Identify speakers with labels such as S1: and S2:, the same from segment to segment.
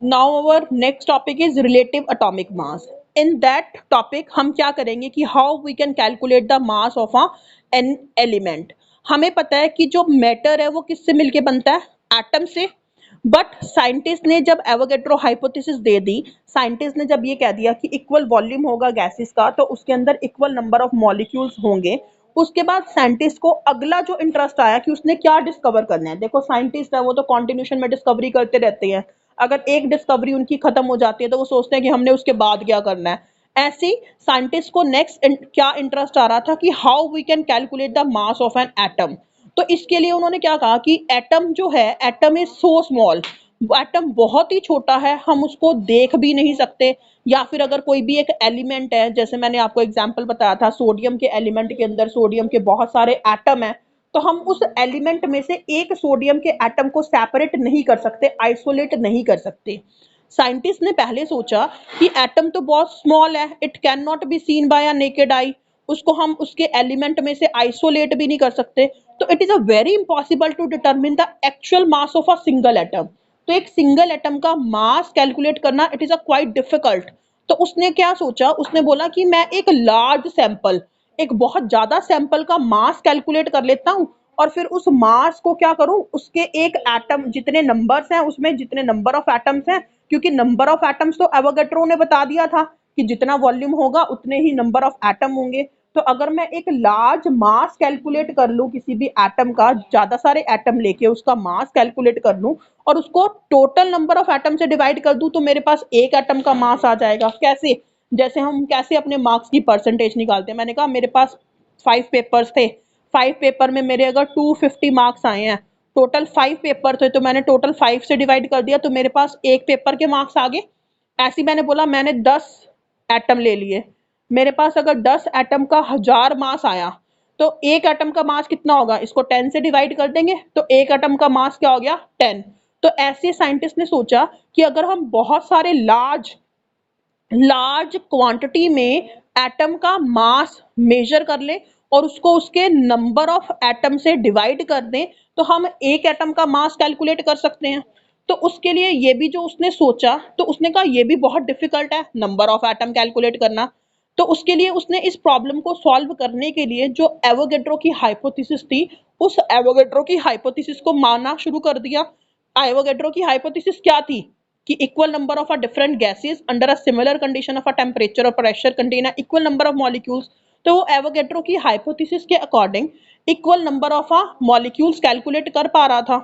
S1: Now our next topic is relative atomic mass. In that topic हम क्या करेंगे कि how we can calculate the mass of an element. हमें पता है कि जो मैटर है वो किससे मिलके बनता है, एटम से। बट साइंटिस्ट ने जब एवोगैड्रो हाइपोथेसिस दे दी, साइंटिस्ट ने जब ये कह दिया कि इक्वल वॉल्यूम होगा गैसेस का तो उसके अंदर इक्वल नंबर ऑफ मॉलिक्यूल्स होंगे, उसके बाद साइंटिस्ट को अगला जो इंटरेस्ट आया कि उसने क्या डिस्कवर करना है। देखो साइंटिस्ट है वो तो कॉन्टिन्यूशन में डिस्कवरी करते रहते हैं, अगर एक डिस्कवरी उनकी खत्म हो जाती है तो वो सोचते हैं कि हमने उसके बाद क्या करना है। ऐसे साइंटिस्ट को नेक्स्ट क्या इंटरेस्ट आ रहा था कि how we can calculate the mass of an atom. तो इसके लिए उन्होंने क्या कहा कि एटम जो है, atom is so small, atom बहुत ही छोटा है, हम उसको देख भी नहीं सकते। या फिर अगर कोई भी एक एलिमेंट है, जैसे मैंने आपको एग्जांपल बताया था सोडियम के एलिमेंट के अंदर सोडियम के बहुत सारे एटम है, तो हम उस एलिमेंट में से एक सोडियम के एटम को सेपरेट नहीं कर सकते, आइसोलेट नहीं कर सकते। साइंटिस्ट ने पहले सोचा कि एटम तो बहुत स्मॉल है, it can not be seen by a naked eye, उसको हम उसके एलिमेंट में से आइसोलेट भी नहीं कर सकते, तो it is a very impossible to determine the actual mass of a single atom. तो एक सिंगल एटम का मास कैलकुलेट करना it is a quite difficult. तो उसने क्या सोचा, उसने बोला कि मैं एक लार्ज सैंपल, एक बहुत ज्यादा सैंपल का मास कैलकुलेट कर लेता हूँ, और फिर उस मास को क्या करूं, उसके एक एटम जितने नंबर्स हैं उसमें जितने नंबर ऑफ एटम्स हैं, क्योंकि नंबर ऑफ एटम्स तो एवोगैड्रो ने बता दिया था कि जितना वॉल्यूम होगा उतने ही नंबर ऑफ एटम होंगे। तो अगर मैं एक लार्ज मास कैलकुलेट कर लूं किसी भी एटम का, ज्यादा सारे एटम लेके उसका मास कैलकुलेट कर लूं और उसको टोटल नंबर ऑफ एटम से डिवाइड कर दूं, तो मेरे पास एक एटम का मास आ जाएगा। कैसे, जैसे हम कैसे अपने मार्क्स की परसेंटेज निकालते हैं। मैंने कहा मेरे पास 5 पेपर्स थे, 5 पेपर में मेरे अगर 250 मार्क्स आए हैं, टोटल 5 पेपर थे तो मैंने टोटल 5 से डिवाइड कर दिया तो मेरे पास एक पेपर के मार्क्स आ गए। ऐसे मैंने बोला मैंने 10 एटम ले लिए, मेरे पास अगर 10 एटम का 1000 मास आया तो एक एटम का मास कितना होगा, इसको 10 से डिवाइड कर देंगे तो एक एटम का मास क्या हो गया, 10। तो ऐसे साइंटिस्ट ने सोचा कि अगर हम बहुत सारे लार्ज लार्ज क्वांटिटी में एटम का मास मेजर कर लें और उसको उसके नंबर ऑफ एटम से डिवाइड कर दें तो हम एक एटम का मास कैलकुलेट कर सकते हैं। तो उसके लिए ये भी जो उसने सोचा, तो उसने कहा ये भी बहुत डिफिकल्ट है नंबर ऑफ एटम कैलकुलेट करना। तो उसके लिए उसने इस प्रॉब्लम को सॉल्व करने के लिए जो एवोगैड्रो की हाइपोथेसिस थी, उस एवोगैड्रो की हाइपोथेसिस को मानना शुरू कर दिया। एवोगैड्रो की हाइपोथेसिस क्या थी कि equal number of different gases under a similar condition of temperature और pressure contain equal number of molecules. तो वो एवोगैड्रो की हाइपोथेसिस के according equal number of molecules calculate कर पा रहा था।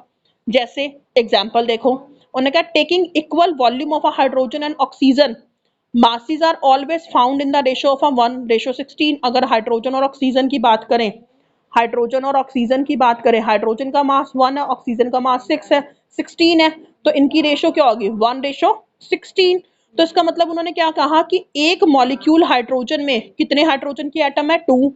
S1: जैसे एग्जांपल देखो, उन्होंने कहा taking equal volume of hydrogen and oxygen, masses are always found in the ratio of a 1:16। अगर हाइड्रोजन और ऑक्सीजन की बात करें, हाइड्रोजन और ऑक्सीजन की बात करें, हाइड्रोजन का मास 1 है, ऑक्सीजन का मास 6 है, 16 है, तो इनकी रेशो क्या होगी, 1:16। तो इसका मतलब उन्होंने क्या कहा कि एक मॉलिक्यूल हाइड्रोजन में कितने हाइड्रोजन की एटम है, 2।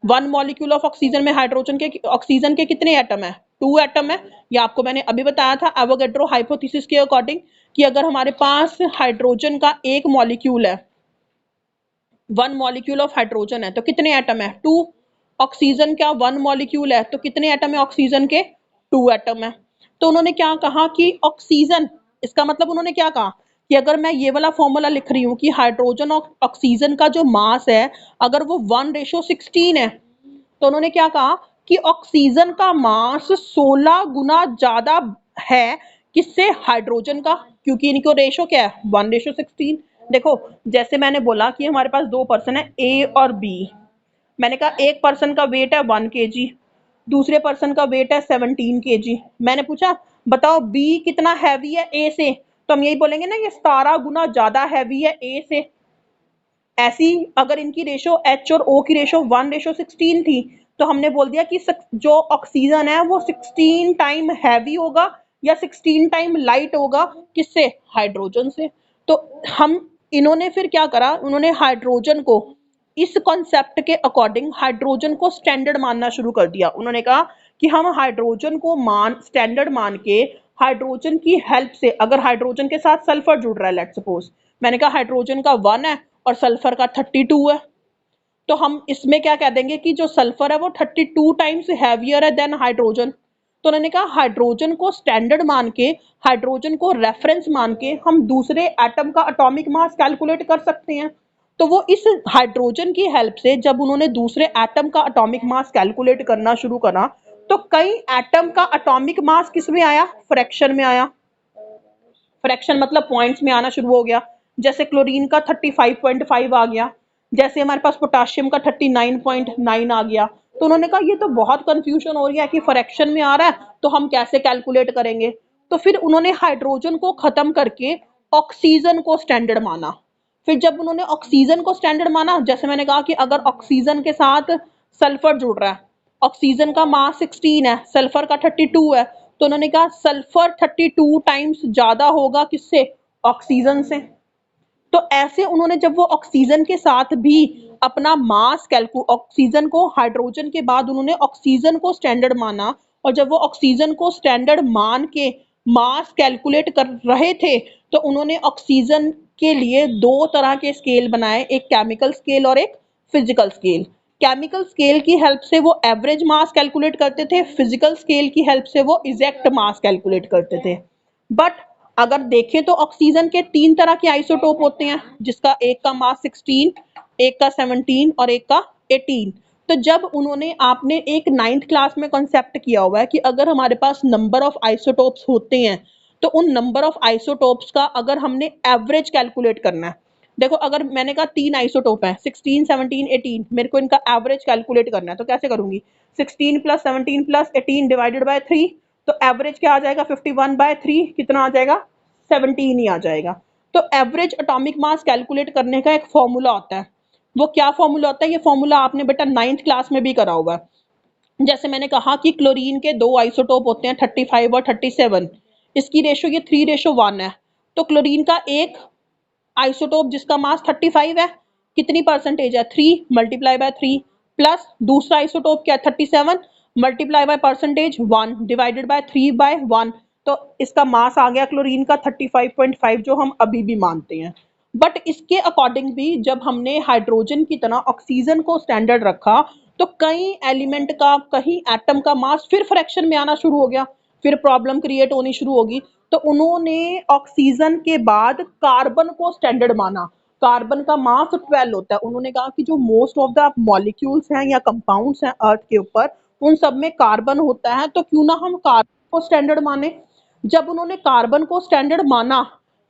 S1: 1 मॉलिक्यूल ऑफ ऑक्सीजन में ऑक्सीजन के कितने एटम है, 2 एटम है। ये आपको मैंने अभी बताया था एवोगैड्रो हाइपोथेसिस के अकॉर्डिंग कि अगर हमारे पास हाइड्रोजन का एक मॉलिक्यूल है, 1 मॉलिक्यूल ऑफ हाइड्रोजन है तो कितने एटम है, 2। ऑक्सीजन का 1 मॉलिक्यूल है तो कितने एटम है ऑक्सीजन के, 2 एटम है। तो उन्होंने क्या कहा कि ऑक्सीजन, इसका मतलब उन्होंने क्या कहा कि अगर मैं ये वाला फॉर्मूला लिख रही हूँ कि हाइड्रोजन और ऑक्सीजन का जो मास है अगर वो 1:16 है, तो उन्होंने क्या कहा कि ऑक्सीजन का मास 16 गुना ज्यादा है किससे, हाइड्रोजन का, क्योंकि इनको रेशो क्या है, 1:16। देखो जैसे मैंने बोला कि हमारे पास 2 पर्सन है ए और बी, मैंने कहा एक पर्सन का वेट है 1 kg, दूसरे पर्सन का वेट है 17 kg। मैंने पूछा बताओ बी कितना हैवी है ए से, तो हम यही बोलेंगे ना ये 17 गुना ज्यादा हैवी है ए से। ऐसी अगर इनकी रेशो एच और ओ की रेशो 1:16 थी तो हमने बोल दिया कि जो ऑक्सीजन है वो 16 टाइम हैवी होगा या 16 टाइम लाइट होगा, किससे, हाइड्रोजन से। तो हम इन्होंने फिर क्या करा, उन्होंने हाइड्रोजन को इस कॉन्सेप्ट के अकॉर्डिंग हाइड्रोजन को स्टैंडर्ड मानना शुरू कर दिया। उन्होंने कहा कि हम हाइड्रोजन को स्टैंडर्ड मान के हाइड्रोजन की हेल्प से, अगर हाइड्रोजन के साथ सल्फर जुड़ रहा है लेट सपोज, मैंने कहा हाइड्रोजन का 1 है और सल्फर का 32 है, तो हम इसमें क्या कह देंगे कि जो सल्फर है वो 32 टाइम्स हैवियर है देन हाइड्रोजन। तो उन्होंने कहा हाइड्रोजन को स्टैंडर्ड मान के, हाइड्रोजन को रेफरेंस मान के हम दूसरे एटम का एटॉमिक मास कैलकुलेट कर सकते हैं। तो वो इस हाइड्रोजन की हेल्प से जब उन्होंने दूसरे एटम का एटॉमिक मास कैलकुलेट करना शुरू करा, तो कई एटम का एटॉमिक मास किस में आया, फ्रैक्शन में आया। फ्रैक्शन मतलब पॉइंट्स में आना शुरू हो गया। जैसे क्लोरीन का 35.5 आ गया, जैसे हमारे पास पोटाशियम का 39.9 आ गया। तो उन्होंने कहा ये तो बहुत कंफ्यूजन हो रही है कि फ्रैक्शन में आ रहा है, तो हम कैसे कैलकुलेट करेंगे। तो फिर उन्होंने हाइड्रोजन को खत्म करके ऑक्सीजन को स्टैंडर्ड माना। फिर जब उन्होंने ऑक्सीजन को स्टैंडर्ड माना, जैसे मैंने कहा कि अगर ऑक्सीजन के साथ सल्फर जुड़ रहा है, ऑक्सीजन का मास 16 है, सल्फर का 32 है, तो उन्होंने कहा सल्फर 32 टाइम्स ज्यादा होगा किससे, ऑक्सीजन से। तो ऐसे उन्होंने जब वो ऑक्सीजन के साथ भी अपना मास ऑक्सीजन को, हाइड्रोजन के बाद उन्होंने ऑक्सीजन को स्टैंडर्ड माना, और जब वो ऑक्सीजन को स्टैंडर्ड मान के मास कैलकुलेट कर रहे थे, तो उन्होंने ऑक्सीजन के लिए दो तरह के स्केल बनाए, एक केमिकल स्केल और एक फिजिकल स्केल। केमिकल स्केल की हेल्प से वो एवरेज मास कैलकुलेट करते थे, फिजिकल स्केल की हेल्प से वो एग्जैक्ट मास कैलकुलेट करते थे। बट अगर देखें तो ऑक्सीजन के 3 तरह के आइसोटोप होते हैं, जिसका एक का मास 16, एक का 17 और एक का 18। तो जब उन्होंने, आपने एक 9th क्लास में कॉन्सेप्ट किया हुआ है कि अगर हमारे पास नंबर ऑफ आइसोटोप्स होते हैं, तो उन नंबर ऑफ आइसोटोप्स का अगर हमने एवरेज कैलकुलेट करना है, देखो अगर मैंने कहा 3 आइसोटोप है 16, 17, 18, मेरे को इनका एवरेज कैलकुलेट करना है, तो कैसे करूंगी, 16 प्लस 17 प्लस 18 डिवाइडेड बाय 3, तो एवरेज क्या आ जाएगा, 51/3, कितना आ जाएगा, 17 ही आ जाएगा। तो एवरेज एटॉमिक मास कैलकुलेट करने का एक फॉर्मूला होता है। वो क्या फॉर्मूला होता है, ये फॉर्मूला आपने बेटा 9th क्लास में भी करा हुआ है। जैसे मैंने कहा कि क्लोरीन के दो आइसोटोप होते हैं 35 और 37, इसकी रेशो ये 3:1 है। तो क्लोरीन का एक आइसोटोप जिसका मास 35 है, कितनी परसेंटेज है, 3 मल्टीप्लाई बाय 3, प्लस दूसरा आइसोटोप क्या है 37, multiply by percentage 1 divided by 3/1। तो इसका मास आ गया क्लोरीन का 35.5, जो हम अभी भी मानते हैं। बट इसके अकॉर्डिंग भी जब हमने हाइड्रोजन की तरह ऑक्सीजन को स्टैंडर्ड रखा, तो कई एलिमेंट का, कहीं एटम का मास फिर फ्रैक्शन में आना शुरू हो गया, फिर प्रॉब्लम क्रिएट होनी शुरू होगी। तो उन्होंने ऑक्सीजन के बाद कार्बन को स्टैंडर्ड माना। कार्बन का मास 12 होता है। उन्होंने कहा कि जो मोस्ट ऑफ द मॉलिक्यूल्स हैं या कंपाउंड्स हैं अर्थ के ऊपर, उन सब में कार्बन होता है, तो क्यों ना हम कार्बन को स्टैंडर्ड माने। जब उन्होंने कार्बन को स्टैंडर्ड माना,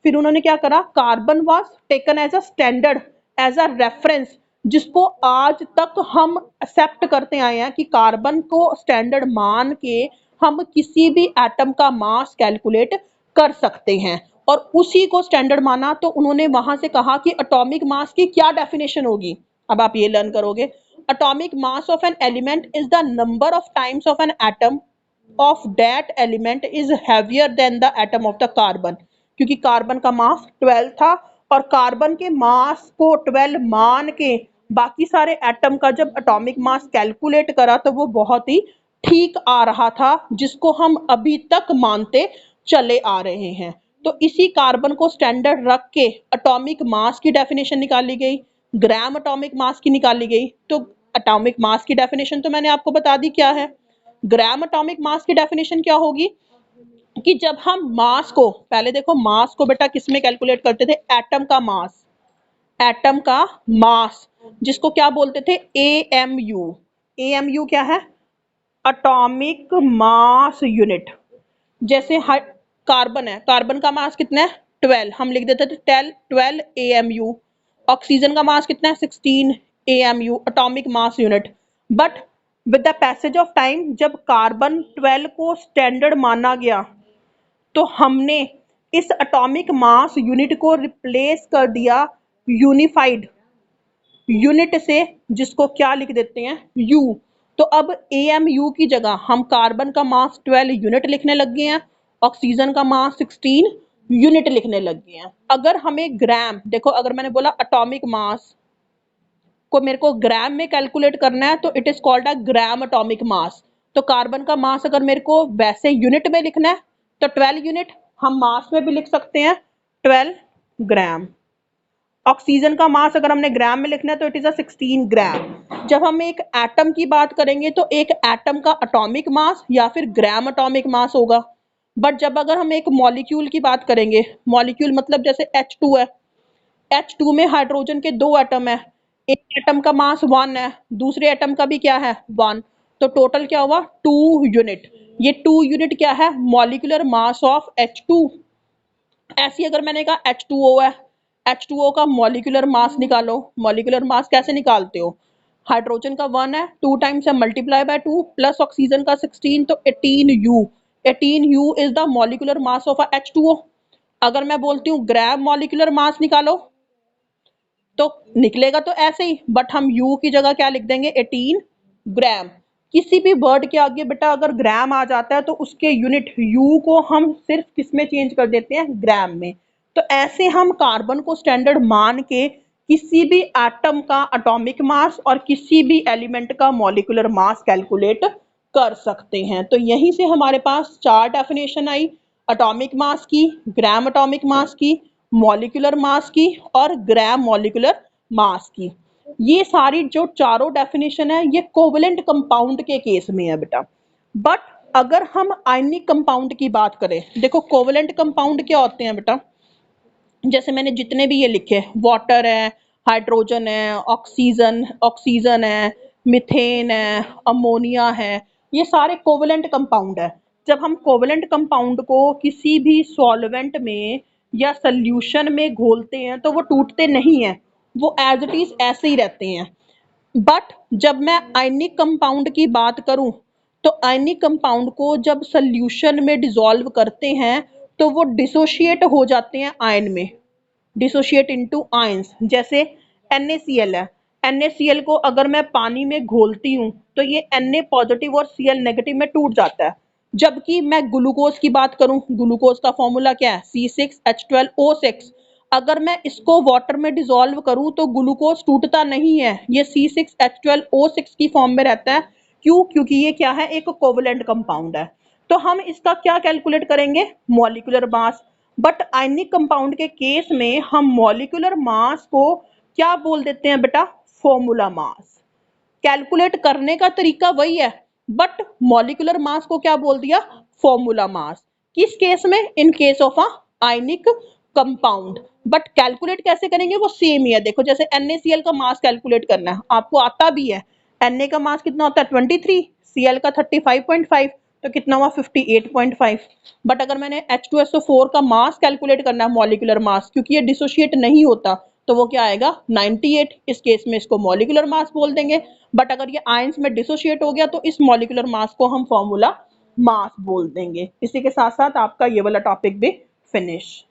S1: फिर उन्होंने क्या करा, carbon was taken as a standard, as a reference, जिसको आज तक हम एक्सेप्ट करते आए हैं कि कार्बन को स्टैंडर्ड मान के हम किसी भी एटम का मास कैलकुलेट कर सकते हैं। और उसी को स्टैंडर्ड माना, तो उन्होंने वहां से कहा कि एटॉमिक मास की क्या डेफिनेशन होगी। अब आप ये लर्न करोगे, atomic mass of an element is the number of times of an atom of that element is heavier than the atom of the carbon। क्योंकि कार्बन का मास 12 था, और कार्बन के मास को 12 मान के बाकी सारे एटम का जब एटॉमिक मास कैलकुलेट करा, तो वो बहुत ही ठीक आ रहा था, जिसको हम अभी तक मानते चले आ रहे हैं। तो इसी कार्बन को स्टैंडर्ड रख के एटॉमिक मास की डेफिनेशन निकाली गई, ग्राम एटॉमिक मास की निकाली गई। तो एटॉमिक मास की डेफिनेशन तो मैंने आपको बता दी क्या है। ग्राम एटॉमिक मास की डेफिनेशन क्या होगी कि जब हम मास को, पहले देखो मास को बेटा किस में कैलकुलेट करते थे, एटम का मास, एटम का मास, जिसको क्या बोलते थे, एएमयू। एएमयू क्या है, एटॉमिक मास यूनिट। जैसे कार्बन है, कार्बन का मास कितना है 12, हम लिख देते थे 12 एएमयू। ऑक्सीजन का मास कितना है 16 AMU, atomic mass unit. But with the passage of time जब कार्बन 12 को स्टैंडर्ड माना गया, तो हमने इस एटॉमिक मास यूनिट को रिप्लेस कर दिया यूनिफाइड यूनिट से, जिसको क्या लिख देते हैं, यू। तो अब एएमयू की जगह हम कार्बन का मास 12 यूनिट लिखने लग गए हैं, ऑक्सीजन का मास 16 यूनिट लिखने लग गए हैं। अगर हमें ग्राम, देखो अगर मैंने बोला एटॉमिक मास को मेरे को ग्राम में कैलकुलेट करना है, तो it is called a gram atomic mass. तो कार्बन का मास अगर मेरे को वैसे यूनिट में लिखना है, तो 12 यूनिट, हम मास में भी लिख सकते हैं 12 ग्राम। ऑक्सीजन का मास अगर हमने ग्राम में लिखना है तो इट इज 16 ग्राम। जब हम एक एटम की बात करेंगे तो एक एटम का एटॉमिक मास या फिर ग्राम एटॉमिक मास होगा। बट जब अगर हम एक मॉलिक्यूल की बात करेंगे, मॉलिक्यूल मतलब जैसे H2 है, H2 में हाइड्रोजन के 2 एटम है, एक एटम का मास 1 है, दूसरे एटम का भी क्या है 1, तो टोटल क्या हुआ 2 यूनिट। ये 2 यूनिट क्या है मॉलिक्यूलर मास ऑफ H2। ऐसी अगर मैंने कहा H2O है, H2O का मॉलिक्यूलर मास निकालो। मॉलिक्यूलर मास कैसे निकालते हो, हाइड्रोजन का 1 है, 2 टाइम्स है मल्टीप्लाई बाय 2 प्लस ऑक्सीजन का 16 तो 18U। 18U is the molecular mass of H2O। अगर मैं बोलती हूँ ग्राम मॉलिक्यूलर मास निकालो तो निकलेगा तो ऐसे ही, बट हम U की जगह क्या लिख देंगे 18 ग्राम। किसी भी वर्ड के आगे बेटा अगर ग्राम आ जाता है तो उसके यूनिट U को हम सिर्फ किस में चेंज कर देते हैं ग्राम में। तो ऐसे हम कार्बन को स्टैंडर्ड मान के किसी भी एटम का एटॉमिक मास और किसी भी एलिमेंट का मॉलिक्यूलर मास कैलकुलेट कर सकते हैं। तो यहीं से हमारे पास 4 डेफिनेशन आई, एटॉमिक मास की, ग्राम एटॉमिक मास की, मॉलिक्यूलर मास की और ग्राम मॉलिक्यूलर मास की। ये सारी जो चारों डेफिनेशन है ये कोवेलेंट कंपाउंड के केस में है बेटा। बट अगर हम आयनिक कंपाउंड की बात करें, देखो कोवेलेंट कंपाउंड क्या होते हैं बेटा, जैसे मैंने जितने भी ये लिखे, वाटर है, हाइड्रोजन है, ऑक्सीजन ऑक्सीजन है, मीथेन है, अमोनिया है, ये सारे कोवेलेंट कंपाउंड है। जब हम कोवेलेंट कंपाउंड को किसी भी सॉल्वेंट में या सॉल्यूशन में घोलते हैं तो वो टूटते नहीं हैं, वो एज इट इज ऐसे ही रहते हैं। बट जब मैं आयनिक कंपाउंड की बात करूं तो आयनिक कंपाउंड को जब सॉल्यूशन में डिसॉल्व करते हैं तो वो डिसोशिएट हो जाते हैं आयन में, डिसोशिएट इनटू आयंस। जैसे NaCl है, NaCl को अगर मैं पानी में घोलती हूँ तो ये Na पॉजिटिव और Cl नेगेटिव में टूट जाता है। जबकि मैं ग्लूकोज की बात करूं, ग्लूकोज का फॉर्मूला क्या है C6H12O6। अगर मैं इसको वाटर में डिसॉल्व करूं तो ग्लूकोज टूटता नहीं है, ये C6H12O6 की फॉर्म में रहता है। क्यों, क्योंकि ये क्या है एक कोवेलेंट कंपाउंड है। तो हम इसका क्या कैलकुलेट करेंगे molecular mass. But ionic compound के केस में हम मॉलिक्यूलर मास को क्या बोल देते हैं बेटा फॉर्मूला मास। कैलकुलेट करने का तरीका वही है बट मॉलिक्यूलर मास को क्या बोल दिया फॉर्मूला मास। किस केस में, in case of a ionic compound. But calculate कैसे करेंगे वो सेम ही है। देखो जैसे NaCl का मास कैलकुलेट करना है आपको आता भी है, Na का मास कितना होता है 23, Cl का 35.5 तो कितना हुआ 58.5। बट अगर मैंने H2SO4 का मास कैलकुलेट करना है मॉलिक्यूलर मास, क्योंकि ये डिसोशिएट नहीं होता तो वो क्या आएगा 98। इस केस में इसको मॉलिक्यूलर मास बोल देंगे। बट अगर ये आयंस में डिसोशिएट हो गया तो इस मॉलिक्यूलर मास को हम फॉर्मूला मास बोल देंगे। इसी के साथ साथ आपका ये वाला टॉपिक भी फिनिश।